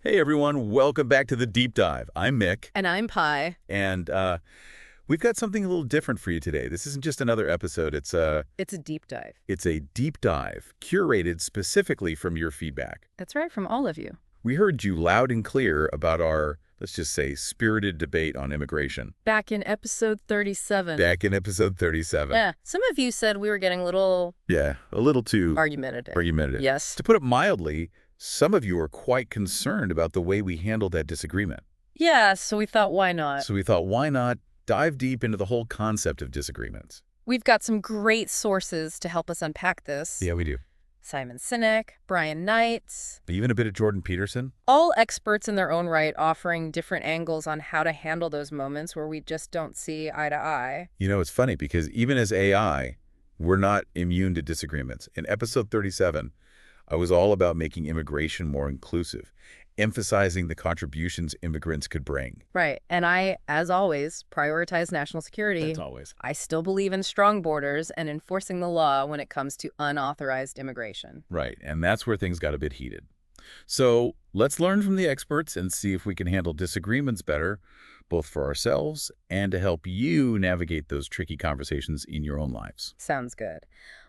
Hey everyone, welcome back to the Deep Dive. I'm Mick, And I'm Pi. and we've got something a little different for you today. This isn't just another episode, It's a deep dive. it's a deep dive curated specifically from your feedback. That's right, from all of you. We heard you loud and clear about our, let's just say, spirited debate on immigration Back in episode 37. back in episode 37. Yeah, some of you said we were getting a little Yeah, a little too argumentative. argumentative. Yes. To put it mildly, some of you are quite concerned about the way we handled that disagreement. Yeah, so we thought, why not? So we thought, why not dive deep into the whole concept of disagreements? We've got some great sources to help us unpack this. Yeah, we do. Simon Sinek, Brian Knight, Even a bit of Jordan Peterson. all experts in their own right offering different angles on how to handle those moments where we just don't see eye to eye. You know, it's funny because even as AI, we're not immune to disagreements. In episode 37, I was all about making immigration more inclusive, emphasizing the contributions immigrants could bring. Right, and I, as always, prioritize national security. That's always. I still believe in strong borders and enforcing the law when it comes to unauthorized immigration. Right, and that's where things got a bit heated. So let's learn from the experts and see if we can handle disagreements better, both for ourselves and to help you navigate those tricky conversations in your own lives. Sounds good.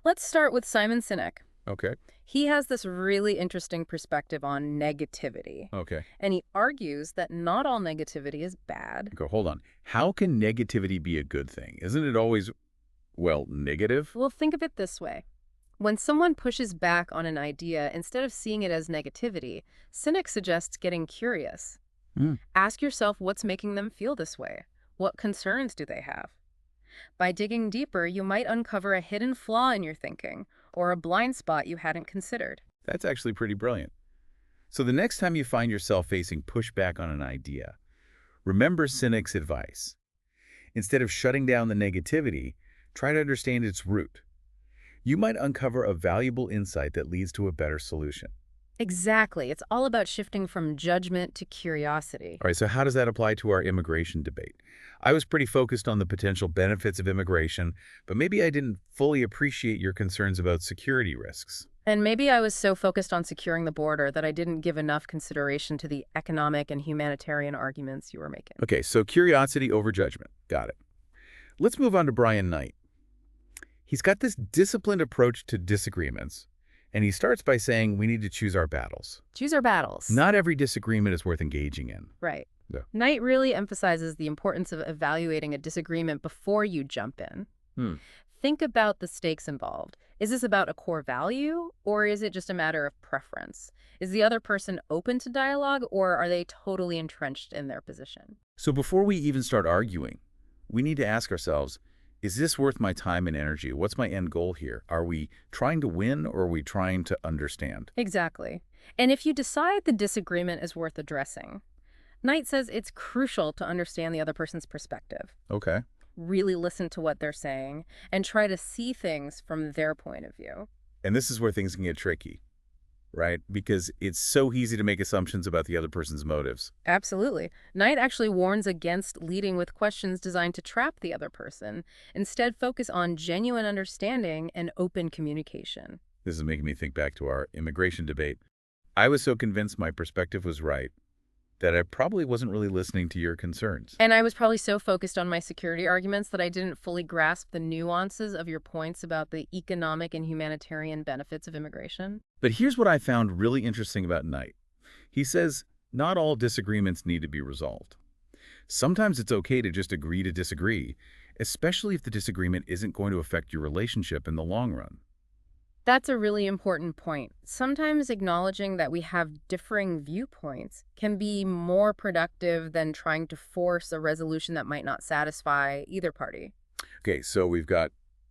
Let's start with Simon Sinek. Okay. He has this really interesting perspective on negativity, Okay. and he argues that not all negativity is bad. Okay, hold on. How can negativity be a good thing? Isn't it always, well, negative? Well, think of it this way. When someone pushes back on an idea, instead of seeing it as negativity, Sinek suggests getting curious. Hmm. Ask yourself what's making them feel this way. What concerns do they have? By digging deeper, you might uncover a hidden flaw in your thinking or a blind spot you hadn't considered. That's actually pretty brilliant. So the next time you find yourself facing pushback on an idea, remember Sinek's advice. Instead of shutting down the negativity, try to understand its root. You might uncover a valuable insight that leads to a better solution. Exactly. It's all about shifting from judgment to curiosity. All right, so how does that apply to our immigration debate? I was pretty focused on the potential benefits of immigration, but maybe I didn't fully appreciate your concerns about security risks. And maybe I was so focused on securing the border that I didn't give enough consideration to the economic and humanitarian arguments you were making. Okay, so curiosity over judgment. Got it. Let's move on to Brian Knight. He's got this disciplined approach to disagreements, and he starts by saying we need to choose our battles. Choose our battles. Not every disagreement is worth engaging in. Right. Yeah. Knight really emphasizes the importance of evaluating a disagreement before you jump in. Think about the stakes involved. Is this about a core value, or is it just a matter of preference? Is the other person open to dialogue, or are they totally entrenched in their position? So before we even start arguing, we need to ask ourselves, is this worth my time and energy? What's my end goal here? Are we trying to win or are we trying to understand? Exactly. And if you decide the disagreement is worth addressing, Knight says it's crucial to understand the other person's perspective. Okay. Really listen to what they're saying and try to see things from their point of view. And this is where things can get tricky, right? Because it's so easy to make assumptions about the other person's motives. Absolutely. Knight actually warns against leading with questions designed to trap the other person. Instead, focus on genuine understanding and open communication. This is making me think back to our immigration debate. I was so convinced my perspective was right that I probably wasn't really listening to your concerns. And I was probably so focused on my security arguments that I didn't fully grasp the nuances of your points about the economic and humanitarian benefits of immigration. But here's what I found really interesting about Knight. He says, not all disagreements need to be resolved. Sometimes it's okay to just agree to disagree, especially if the disagreement isn't going to affect your relationship in the long run. That's a really important point. Sometimes acknowledging that we have differing viewpoints can be more productive than trying to force a resolution that might not satisfy either party. Okay, so we've got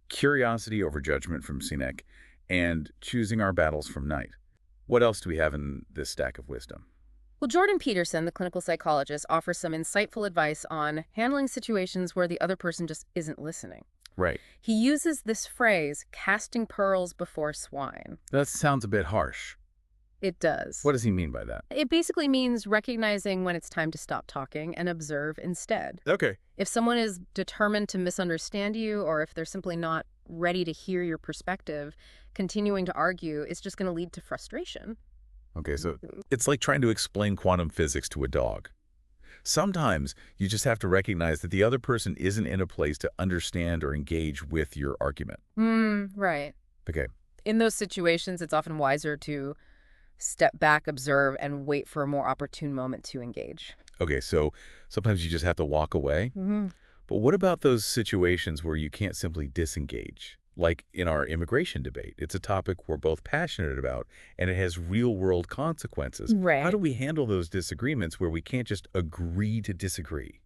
curiosity over judgment from Sinek and choosing our battles from Knight. What else do we have in this stack of wisdom? Well, Jordan Peterson, the clinical psychologist, offers some insightful advice on handling situations where the other person just isn't listening. Right. He uses this phrase, casting pearls before swine. That sounds a bit harsh. It does. What does he mean by that? It basically means recognizing when it's time to stop talking and observe instead. Okay. If someone is determined to misunderstand you, or if they're simply not ready to hear your perspective, continuing to argue is just going to lead to frustration. Okay, so it's like trying to explain quantum physics to a dog. Sometimes you just have to recognize that the other person isn't in a place to understand or engage with your argument. Right. Okay, In those situations, it's often wiser to step back, observe, and wait for a more opportune moment to engage. okay, so sometimes you just have to walk away. Hmm. But what about those situations where you can't simply disengage? Like in our immigration debate, it's a topic we're both passionate about, and it has real-world consequences. How do Right. we handle those disagreements where we can't just agree to disagree?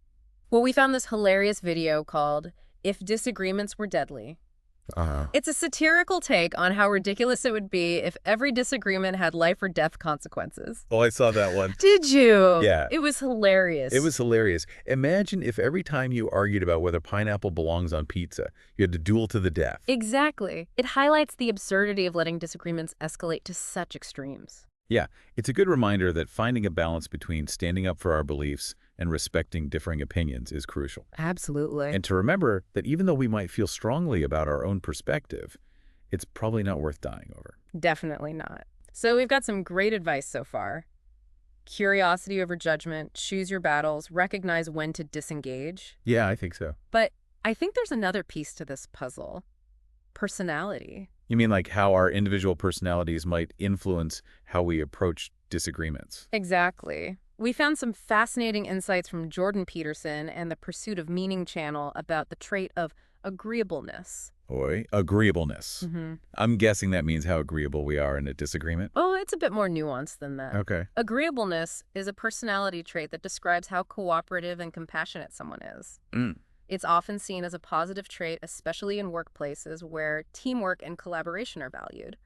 Well, we found this hilarious video called If Disagreements Were Deadly. Uh, It's a satirical take on how ridiculous it would be if every disagreement had life or death consequences. oh, I saw that one. Did you? Yeah, It was it hilarious. was hilarious. Imagine if every time you argued about whether pineapple belongs on pizza, you had to duel to the death. Exactly. It highlights the absurdity of letting disagreements escalate to such extremes. Yeah, it's a good reminder that finding a balance between standing up for our beliefs and respecting differing opinions is crucial. Absolutely. And to remember that even though we might feel strongly about our own perspective, it's probably not worth dying over. Definitely not. So we've got some great advice so far. Curiosity over judgment, choose your battles, recognize when to disengage. Yeah, I think so. But I think there's another piece to this puzzle. Personality. You mean like how our individual personalities might influence how we approach disagreements? Exactly. We found some fascinating insights from Jordan Peterson and the Pursuit of Meaning channel about the trait of agreeableness. Oi, agreeableness. I'm guessing that means how agreeable we are in a disagreement. Oh, it's a bit more nuanced than that. Okay. Agreeableness is a personality trait that describes how cooperative and compassionate someone is. Mm, It's often seen as a positive trait, especially in workplaces where teamwork and collaboration are valued.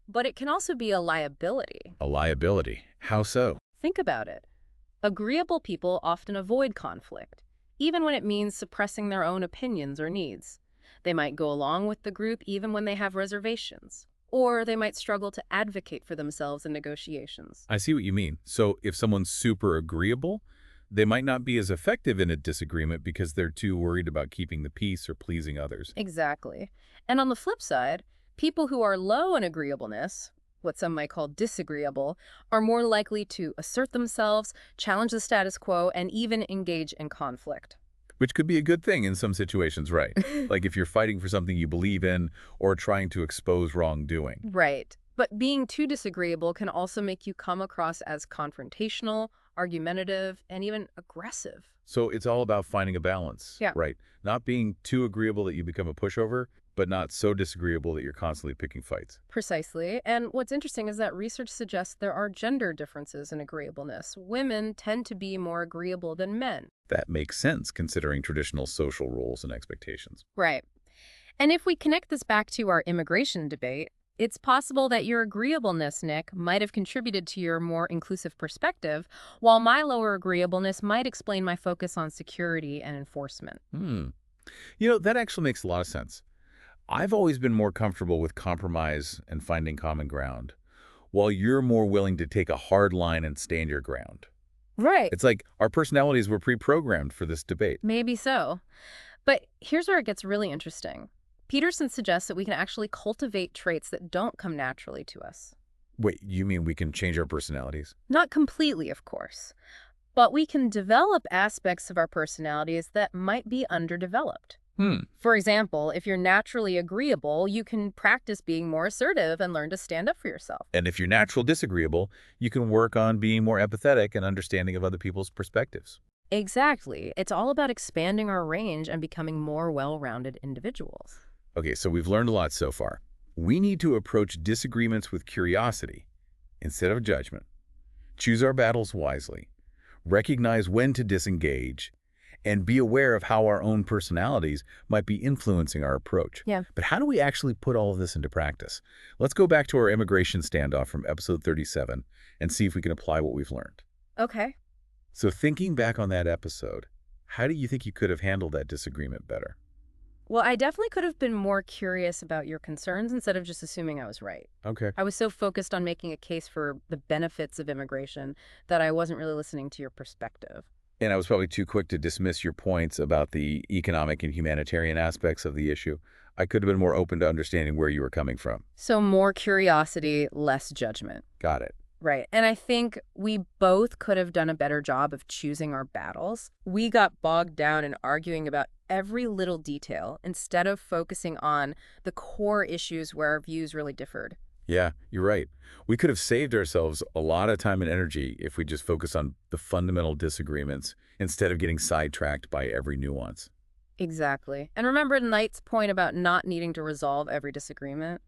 But it can also be a liability. a liability. How so? Think about it. Agreeable people often avoid conflict, even when it means suppressing their own opinions or needs. They might go along with the group even when they have reservations, or they might struggle to advocate for themselves in negotiations. I see what you mean. So if someone's super agreeable, they might not be as effective in a disagreement because they're too worried about keeping the peace or pleasing others. Exactly. And on the flip side, people who are low in agreeableness, what some might call disagreeable, are more likely to assert themselves, challenge the status quo, and even engage in conflict. Which could be a good thing in some situations, right? Like if you're fighting for something you believe in or trying to expose wrongdoing. Right. But being too disagreeable can also make you come across as confrontational, argumentative, and even aggressive. So it's all about finding a balance, Yeah. right? Not being too agreeable that you become a pushover, but not so disagreeable that you're constantly picking fights. Precisely. And what's interesting is that research suggests there are gender differences in agreeableness. Women tend to be more agreeable than men. That makes sense considering traditional social roles and expectations. Right. And if we connect this back to our immigration debate, it's possible that your agreeableness, Nick, might have contributed to your more inclusive perspective, while my lower agreeableness might explain my focus on security and enforcement. That actually makes a lot of sense. I've always been more comfortable with compromise and finding common ground, while you're more willing to take a hard line and stand your ground. Right. It's like our personalities were pre-programmed for this debate. Maybe so. But here's where it gets really interesting. Peterson suggests that we can actually cultivate traits that don't come naturally to us. Wait, you mean we can change our personalities? Not completely, of course, but we can develop aspects of our personalities that might be underdeveloped. For example, if you're naturally agreeable, you can practice being more assertive and learn to stand up for yourself. And if you're natural disagreeable, you can work on being more empathetic and understanding of other people's perspectives. Exactly. It's all about expanding our range and becoming more well-rounded individuals. Okay, so we've learned a lot so far. We need to approach disagreements with curiosity instead of judgment. Choose our battles wisely. Recognize when to disengage. And be aware of how our own personalities might be influencing our approach. Yeah. But how do we actually put all of this into practice? Let's go back to our immigration standoff from episode 37 and see if we can apply what we've learned. Okay. So thinking back on that episode, how do you think you could have handled that disagreement better? Well, I definitely could have been more curious about your concerns instead of just assuming I was right. Okay. I was so focused on making a case for the benefits of immigration that I wasn't really listening to your perspective. And I was probably too quick to dismiss your points about the economic and humanitarian aspects of the issue. I could have been more open to understanding where you were coming from. So more curiosity, less judgment. Got it. Right. And I think we both could have done a better job of choosing our battles. We got bogged down in arguing about every little detail instead of focusing on the core issues where our views really differed. Yeah, you're right. We could have saved ourselves a lot of time and energy if we just focused on the fundamental disagreements instead of getting sidetracked by every nuance. Exactly. And remember Knight's point about not needing to resolve every disagreement?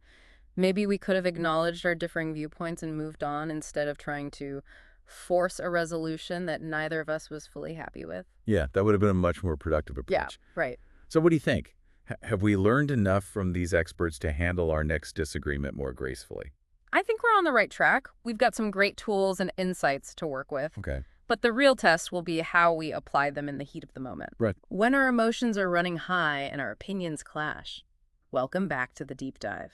Maybe we could have acknowledged our differing viewpoints and moved on instead of trying to force a resolution that neither of us was fully happy with. Yeah, that would have been a much more productive Yeah, approach. right. So what do you think? Have we learned enough from these experts to handle our next disagreement more gracefully? I think we're on the right track. We've got some great tools and insights to work with. Okay. But the real test will be how we apply them in the heat of the moment. Right. When our emotions are running high and our opinions clash. Welcome back to the deep dive.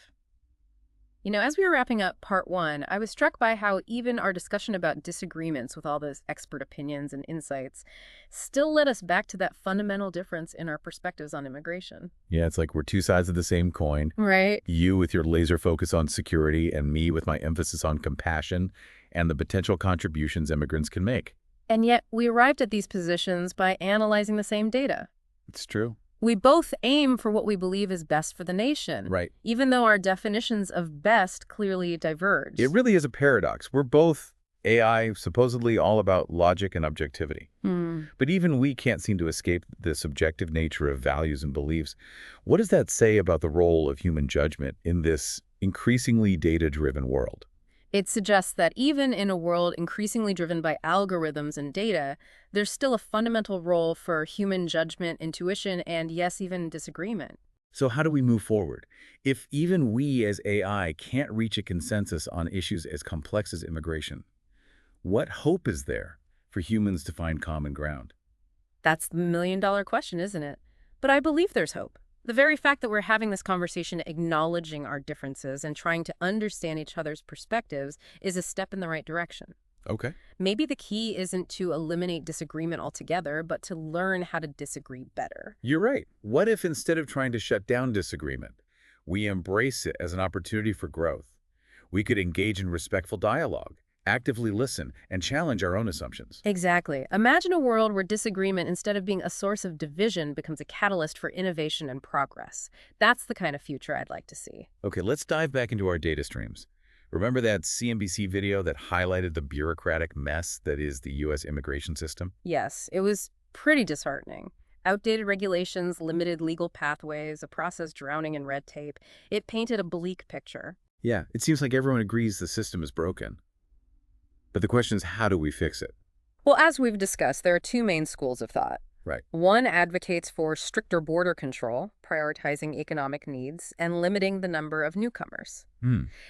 As we were wrapping up part 1, I was struck by how even our discussion about disagreements with all those expert opinions and insights still led us back to that fundamental difference in our perspectives on immigration. Yeah, it's like we're two sides of the same coin. Right. You with your laser focus on security and me with my emphasis on compassion and the potential contributions immigrants can make. And yet we arrived at these positions by analyzing the same data. It's true. We both aim for what we believe is best for the nation, Right. even though our definitions of best clearly diverge. It really is a paradox. We're both AI, supposedly all about logic and objectivity. But even we can't seem to escape the subjective nature of values and beliefs. What does that say about the role of human judgment in this increasingly data-driven world? It suggests that even in a world increasingly driven by algorithms and data, there's still a fundamental role for human judgment, intuition, and yes, even disagreement. So how do we move forward? If even we as AI can't reach a consensus on issues as complex as immigration, what hope is there for humans to find common ground? That's the million-dollar question, isn't it? But I believe there's hope. The very fact that we're having this conversation, acknowledging our differences and trying to understand each other's perspectives is a step in the right direction. Okay. Maybe the key isn't to eliminate disagreement altogether, but to learn how to disagree better. You're right. What if instead of trying to shut down disagreement, we embrace it as an opportunity for growth? We could engage in respectful dialogue, actively listen, and challenge our own assumptions. Exactly. Imagine a world where disagreement, instead of being a source of division, becomes a catalyst for innovation and progress. That's the kind of future I'd like to see. Okay, let's dive back into our data streams. Remember that CNBC video that highlighted the bureaucratic mess that is the U.S. immigration system? Yes, it was pretty disheartening. Outdated regulations, limited legal pathways, a process drowning in red tape. It painted a bleak picture. Yeah, it seems like everyone agrees the system is broken. But the question is, how do we fix it? Well, as we've discussed, there are two main schools of thought. Right. One advocates for stricter border control, prioritizing economic needs, and limiting the number of newcomers.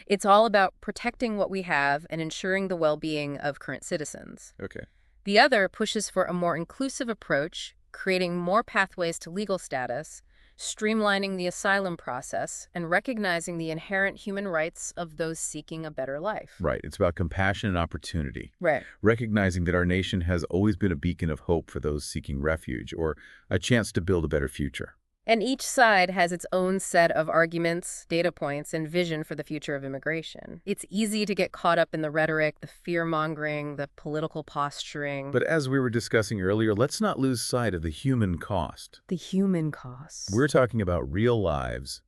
It's all about protecting what we have and ensuring the well-being of current citizens. Okay. The other pushes for a more inclusive approach, creating more pathways to legal status, streamlining the asylum process, and recognizing the inherent human rights of those seeking a better life. Right. It's about compassion and opportunity. Right. Recognizing that our nation has always been a beacon of hope for those seeking refuge or a chance to build a better future. And each side has its own set of arguments, data points, and vision for the future of immigration. It's easy to get caught up in the rhetoric, the fear-mongering, the political posturing. But as we were discussing earlier, let's not lose sight of the human cost. The human costs. We're talking about real lives,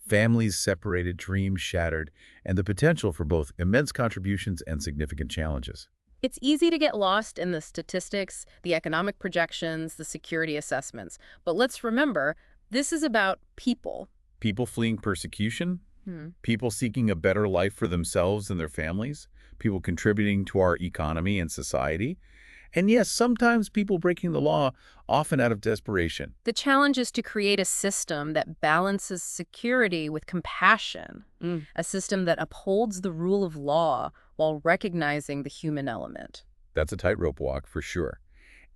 families separated, dreams shattered, and the potential for both immense contributions and significant challenges. It's easy to get lost in the statistics, the economic projections, the security assessments. But let's remember, this is about people. People fleeing persecution, people seeking a better life for themselves and their families, people contributing to our economy and society, and yes, sometimes people breaking the law, often out of desperation. The challenge is to create a system that balances security with compassion, a system that upholds the rule of law while recognizing the human element. That's a tightrope walk for sure,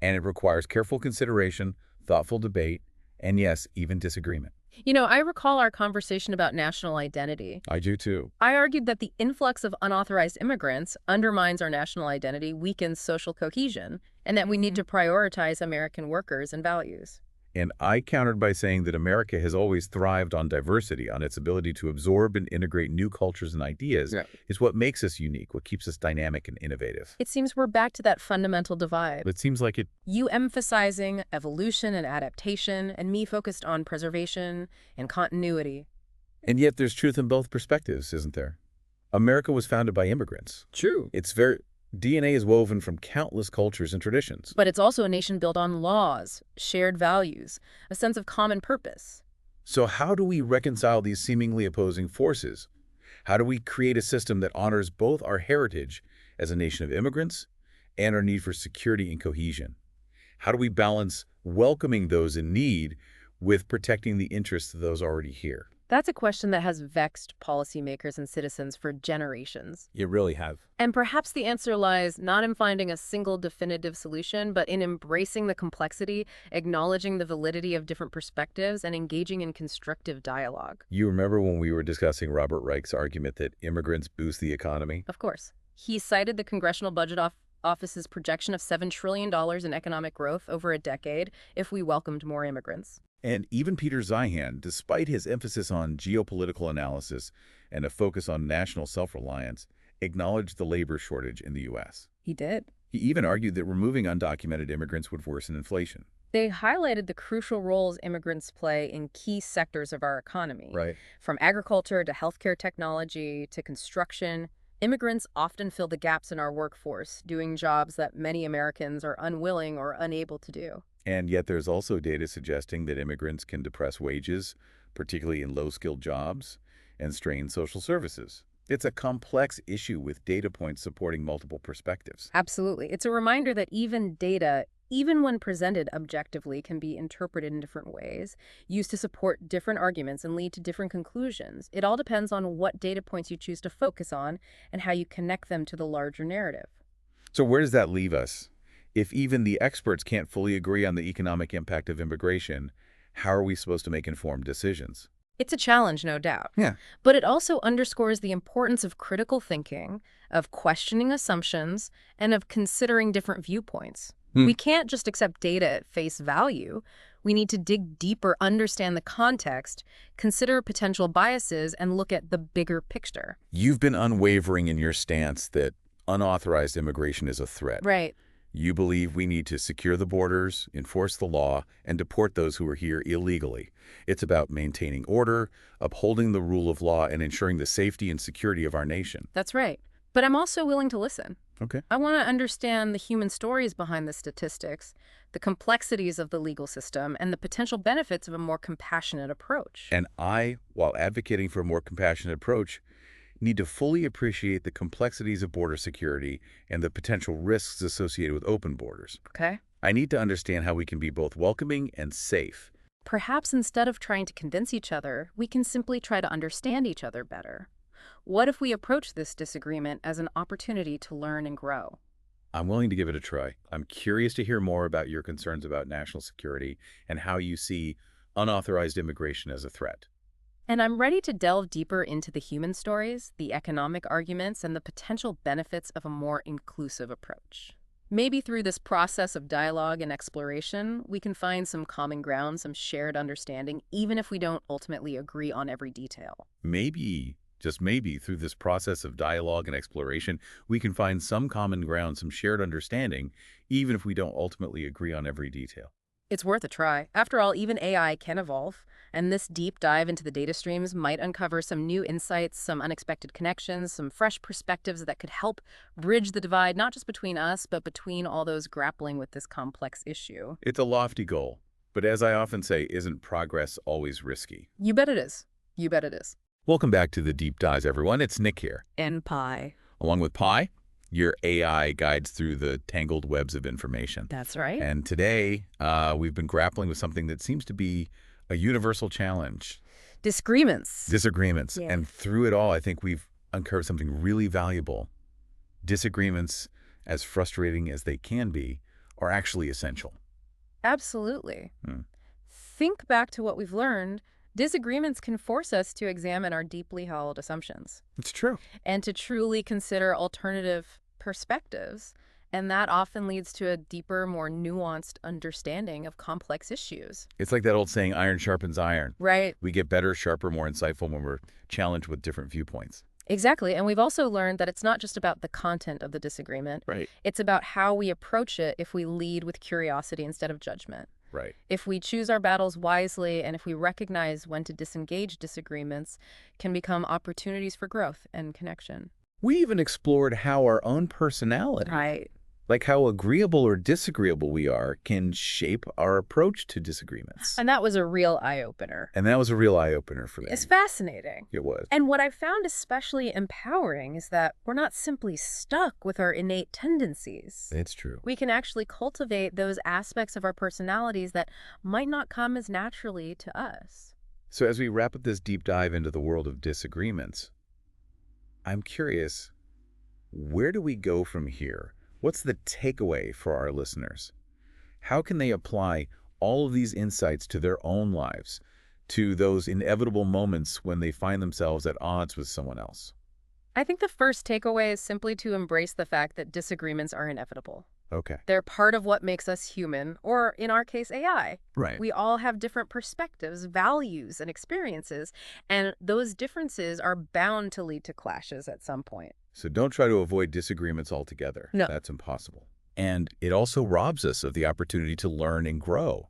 and it requires careful consideration, thoughtful debate, and yes, even disagreement. I recall our conversation about national identity. I do too. I argued that the influx of unauthorized immigrants undermines our national identity, weakens social cohesion, and that we need to prioritize American workers and values. And I countered by saying that America has always thrived on diversity, on its ability to absorb and integrate new cultures and ideas Yeah. is what makes us unique, what keeps us dynamic and innovative. It seems we're back to that fundamental divide. It seems like it. You emphasizing evolution and adaptation, and me focused on preservation and continuity. And yet there's truth in both perspectives, isn't there? America was founded by immigrants. True. Its very DNA is woven from countless cultures and traditions. But it's also a nation built on laws, shared values, a sense of common purpose. So how do we reconcile these seemingly opposing forces? How do we create a system that honors both our heritage as a nation of immigrants and our need for security and cohesion? How do we balance welcoming those in need with protecting the interests of those already here? That's a question that has vexed policymakers and citizens for generations. You really have. And perhaps the answer lies not in finding a single definitive solution, but in embracing the complexity, acknowledging the validity of different perspectives, and engaging in constructive dialogue. You remember when we were discussing Robert Reich's argument that immigrants boost the economy? Of course. He cited the Congressional Budget Office's projection of $7 trillion in economic growth over a decade if we welcomed more immigrants. And even Peter Zeihan, despite his emphasis on geopolitical analysis and a focus on national self-reliance, acknowledged the labor shortage in the U.S. He did. He even argued that removing undocumented immigrants would worsen inflation. They highlighted the crucial roles immigrants play in key sectors of our economy. Right. From agriculture to healthcare technology to construction, immigrants often fill the gaps in our workforce, doing jobs that many Americans are unwilling or unable to do. And yet there's also data suggesting that immigrants can depress wages, particularly in low-skilled jobs, and strain social services. It's a complex issue with data points supporting multiple perspectives. Absolutely. It's a reminder that even data, even when presented objectively, can be interpreted in different ways, used to support different arguments and lead to different conclusions. It all depends on what data points you choose to focus on and how you connect them to the larger narrative. So where does that leave us? If even the experts can't fully agree on the economic impact of immigration, how are we supposed to make informed decisions? It's a challenge, no doubt. Yeah. But it also underscores the importance of critical thinking, of questioning assumptions, and of considering different viewpoints. We can't just accept data at face value. We need to dig deeper, understand the context, consider potential biases, and look at the bigger picture. You've been unwavering in your stance that unauthorized immigration is a threat. Right. You believe we need to secure the borders, enforce the law, and deport those who are here illegally. It's about maintaining order, upholding the rule of law, and ensuring the safety and security of our nation. That's right. But I'm also willing to listen. Okay. I want to understand the human stories behind the statistics, the complexities of the legal system, and the potential benefits of a more compassionate approach. And I, while advocating for a more compassionate approach, need to fully appreciate the complexities of border security and the potential risks associated with open borders. Okay? I need to understand how we can be both welcoming and safe. Perhaps instead of trying to convince each other, we can simply try to understand each other better. What if we approach this disagreement as an opportunity to learn and grow? I'm willing to give it a try. I'm curious to hear more about your concerns about national security and how you see unauthorized immigration as a threat. And I'm ready to delve deeper into the human stories, the economic arguments, and the potential benefits of a more inclusive approach. Maybe through this process of dialogue and exploration, we can find some common ground, some shared understanding, even if we don't ultimately agree on every detail. Maybe, just maybe, through this process of dialogue and exploration, we can find some common ground, some shared understanding, even if we don't ultimately agree on every detail. It's worth a try. After all, even AI can evolve, and this deep dive into the data streams might uncover some new insights, some unexpected connections, some fresh perspectives that could help bridge the divide, not just between us, but between all those grappling with this complex issue. It's a lofty goal, but as I often say, isn't progress always risky? You bet it is. You bet it is. Welcome back to the Deep Dives, everyone. It's Nick here. And Pi. Along with Pi, your AI guides through the tangled webs of information. That's right. And today, we've been grappling with something that seems to be a universal challenge. Disagreements. Disagreements. Yeah. And through it all, I think we've uncovered something really valuable. Disagreements, as frustrating as they can be, are actually essential. Absolutely. Think back to what we've learned. Disagreements can force us to examine our deeply held assumptions It's true. and to truly consider alternative perspectives. And that often leads to a deeper, more nuanced understanding of complex issues. It's like that old saying, iron sharpens iron. Right. We get better, sharper, more insightful when we're challenged with different viewpoints. Exactly. And we've also learned that it's not just about the content of the disagreement. Right. It's about how we approach it if we lead with curiosity instead of judgment. Right. If we choose our battles wisely and if we recognize when to disengage, disagreements can become opportunities for growth and connection. We even explored how our own personality, Right. like how agreeable or disagreeable we are, can shape our approach to disagreements. And that was a real eye-opener. And that was a real eye-opener for me. It's fascinating. It was. And what I found especially empowering is that we're not simply stuck with our innate tendencies. It's true. We can actually cultivate those aspects of our personalities that might not come as naturally to us. So as we wrap up this deep dive into the world of disagreements, I'm curious, where do we go from here? What's the takeaway for our listeners? How can they apply all of these insights to their own lives, to those inevitable moments when they find themselves at odds with someone else? I think the first takeaway is simply to embrace the fact that disagreements are inevitable. Okay. They're part of what makes us human, or in our case, AI. Right. We all have different perspectives, values, and experiences, and those differences are bound to lead to clashes at some point. So don't try to avoid disagreements altogether. No. That's impossible. And it also robs us of the opportunity to learn and grow.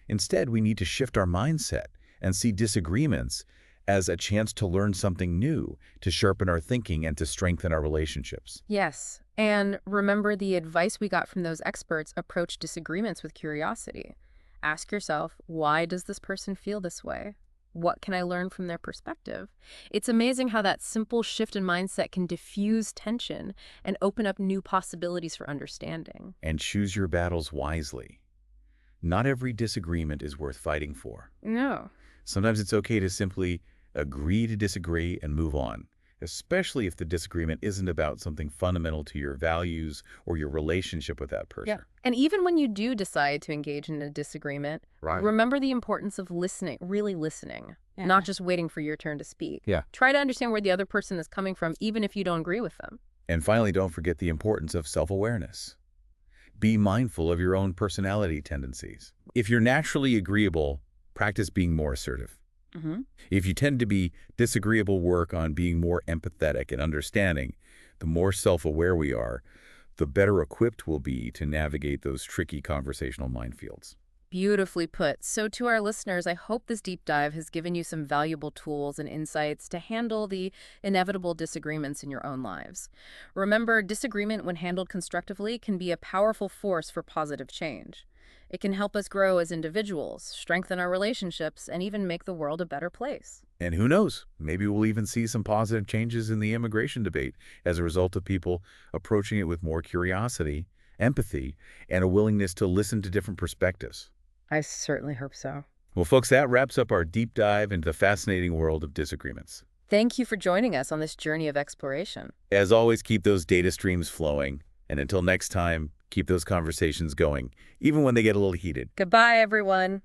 Instead, we need to shift our mindset and see disagreements as a chance to learn something new, to sharpen our thinking, and to strengthen our relationships. Yes, and remember the advice we got from those experts: approach disagreements with curiosity. Ask yourself, why does this person feel this way? What can I learn from their perspective? It's amazing how that simple shift in mindset can diffuse tension and open up new possibilities for understanding. And choose your battles wisely. Not every disagreement is worth fighting for. No. Sometimes it's okay to simply agree to disagree and move on, especially if the disagreement isn't about something fundamental to your values or your relationship with that person. Yeah. And even when you do decide to engage in a disagreement, Right. remember the importance of listening, really listening, not just waiting for your turn to speak. Yeah. Try to understand where the other person is coming from, even if you don't agree with them. And finally, don't forget the importance of self-awareness. Be mindful of your own personality tendencies. If you're naturally agreeable, practice being more assertive. If you tend to be disagreeable, work on being more empathetic and understanding. The more self-aware we are, the better equipped we'll be to navigate those tricky conversational minefields. Beautifully put. So to our listeners, I hope this deep dive has given you some valuable tools and insights to handle the inevitable disagreements in your own lives. Remember, disagreement, when handled constructively, can be a powerful force for positive change. It can help us grow as individuals, strengthen our relationships, and even make the world a better place. And who knows, maybe we'll even see some positive changes in the immigration debate as a result of people approaching it with more curiosity, empathy, and a willingness to listen to different perspectives. I certainly hope so. Well, folks, that wraps up our deep dive into the fascinating world of disagreements. Thank you for joining us on this journey of exploration. As always, keep those data streams flowing. And until next time, keep those conversations going, even when they get a little heated. Goodbye, everyone.